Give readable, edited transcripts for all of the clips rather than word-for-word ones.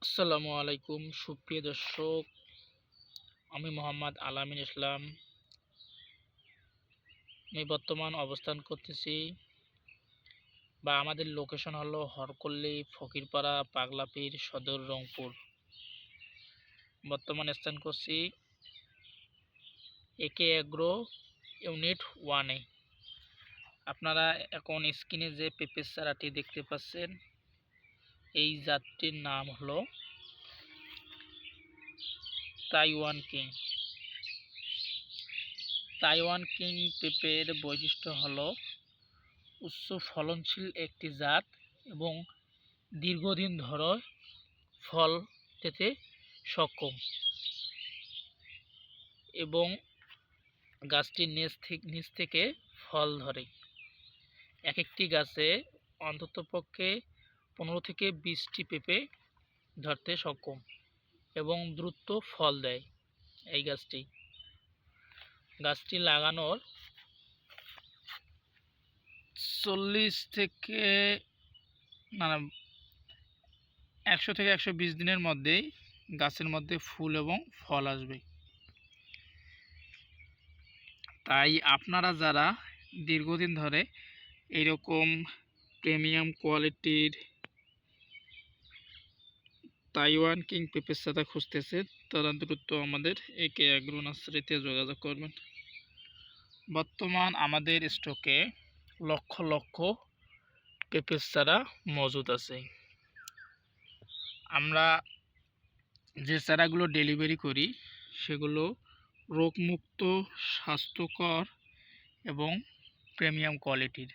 আসসালামু আলাইকুম সুপ্রিয় দর্শক, আমি মোহাম্মদ আলামিন ইসলাম। আমি বর্তমান অবস্থান করতেছি বা আমাদের লোকেশন হলো হরপল্লী, ফকিরপাড়া, পাগলাপীর, সদর, রংপুর। বর্তমান স্থান করছি একে এগ্রো ইউনিট 1-এ। আপনারা এখন স্ক্রিনে যে পেঁপের চারাটি দেখতে পাচ্ছেন, এই জাতটির নাম হলো তাইওয়ান কিং। তাইওয়ান কিং পেঁপের বৈশিষ্ট্য হলো উচ্চ ফলনশীল একটি জাত এবং দীর্ঘদিন ধরে ফল পেতে সক্ষম এবং গাছটির নিচ থেকে ফল ধরে। এক একটি গাছে অন্ততপক্ষে 15 থেকে 20টি পেঁপে ধরতে সক্ষম এবং দ্রুত ফল দেয়। এই গাছটি লাগানোর 40 থেকে 100 থেকে 120 দিনের মধ্যেই গাছের মধ্যে ফুল এবং ফল আসবে। তাই আপনারা যারা দীর্ঘদিন ধরে এইরকম প্রিমিয়াম কোয়ালিটির তাইওয়ান কিং পেঁপের চারা খুঁজতেছে, তারা দ্রুত আমাদের একে এগ্রো নার্সারিতে যোগাযোগ করবেন। বর্তমান আমাদের স্টকে লক্ষ লক্ষ পেঁপের চারা মজুদ আছে। আমরা যে চারাগুলো ডেলিভারি করি সেগুলো রোগমুক্ত, স্বাস্থ্যকর এবং প্রিমিয়াম কোয়ালিটির।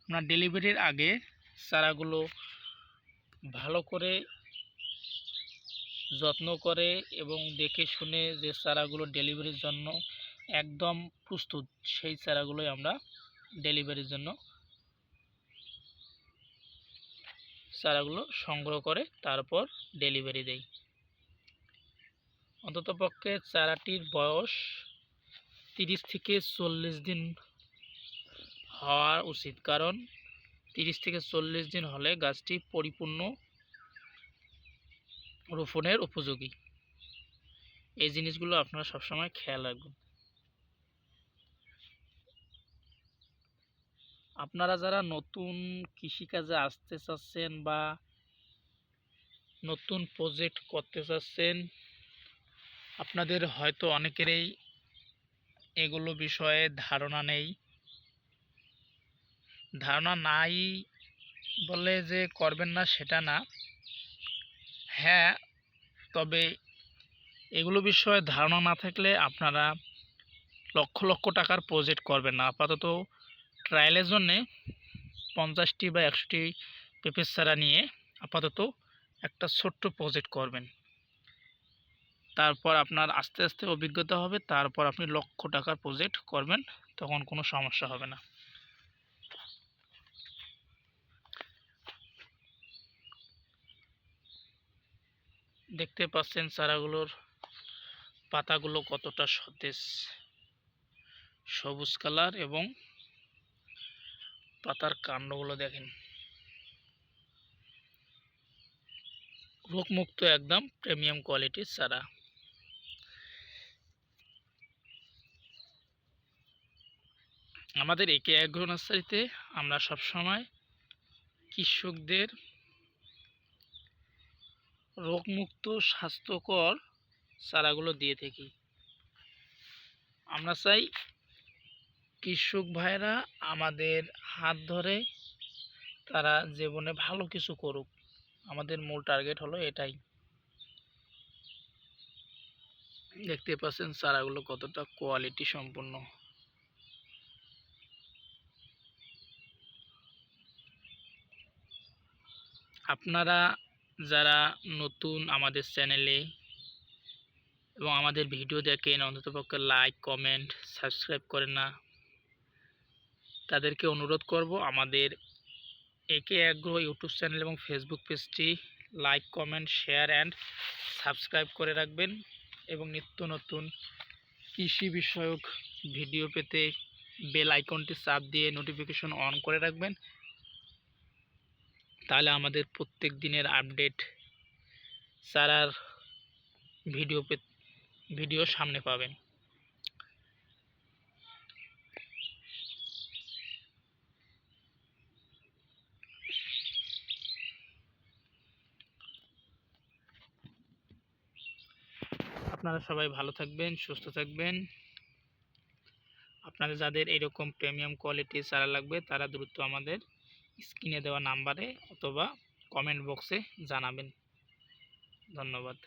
আমরা ডেলিভারির আগে চারাগুলো ভালো করে যত্ন করে এবং দেখে শুনে যে চারাগুলো ডেলিভারির জন্য একদম প্রস্তুত, সেই চারাগুলোই আমরা ডেলিভারির জন্য চারাগুলো সংগ্রহ করে তারপর ডেলিভারি দেই। অন্ততপক্ষে চারাটির বয়স 30 থেকে 40 দিন হওয়া উচিত, কারণ 30 থেকে 40 দিন হলে গাছটি পরিপূর্ণ রোপণের উপযোগী। এই জিনিসগুলো আপনারা সবসময় খেয়াল রাখবেন। আপনারা যারা নতুন কৃষিকাজে আসতে চাচ্ছেন বা নতুন প্রজেক্ট করতে চাচ্ছেন, আপনাদের হয়তো অনেকেরই এগুলো বিষয়ে ধারণা নেই। ধারণা নাই বলে যে করবেন না সেটা না, হ্যাঁ, তবে এগুলো বিষয়ে ধারণা না থাকলে আপনারা লক্ষ লক্ষ টাকার প্রজেক্ট করবেন না। আপাতত ট্রায়ালের জন্যে 50টি বা 100টি পেঁপের চারা নিয়ে আপাতত একটা ছোট্ট প্রজেক্ট করবেন। তারপর আপনার আস্তে আস্তে অভিজ্ঞতা হবে, তারপর আপনি লক্ষ টাকার প্রজেক্ট করবেন, তখন কোনো সমস্যা হবে না। দেখতে পাচ্ছেন চারাগুলোর পাতাগুলো কতটা সতেজ, সবুজ কালার, এবং পাতার কাণ্ডগুলো দেখেন, রোগমুক্ত একদম প্রিমিয়াম কোয়ালিটির চারা। আমাদের একে এগ্রো নার্সারিতে আমরা সবসময় কৃষকদের রোগমুক্ত স্বাস্থ্যকর চারাগুলো দিয়ে থাকি। আমরা চাই কৃষক ভাইরা আমাদের হাত ধরে তারা জীবনে ভালো কিছু করুক, আমাদের মূল টার্গেট হলো এটাই। দেখতে পাচ্ছেন চারাগুলো কতটা কোয়ালিটি সম্পন্ন। আপনারা যারা নতুন আমাদের চ্যানেলে এবং আমাদের ভিডিও দেখেন, অন্ততপক্ষে লাইক, কমেন্ট, সাবস্ক্রাইব করেন না, তাদেরকে অনুরোধ করব আমাদের একে এগ্রো ইউটিউব চ্যানেল এবং ফেসবুক পেজটি like, comment, share and subscribe করে রাখবেন এবং নিত্য নতুন কৃষি বিষয়ক ভিডিও পেতে বেল আইকনটি চাপ দিয়ে নোটিফিকেশন অন করে রাখবেন। তাহলে আমাদের প্রত্যেক দিনের আপডেট চারার ভিডিও সামনে পাবেন। আপনারা সবাই ভালো থাকবেন, সুস্থ থাকবেন। আপনাদের যাদের এরকম প্রিমিয়াম কোয়ালিটির চারা লাগবে তারা দ্রুত আমাদের স্ক্রিনে দেওয়া নাম্বারে অথবা কমেন্ট বক্সে জানাবেন। ধন্যবাদ।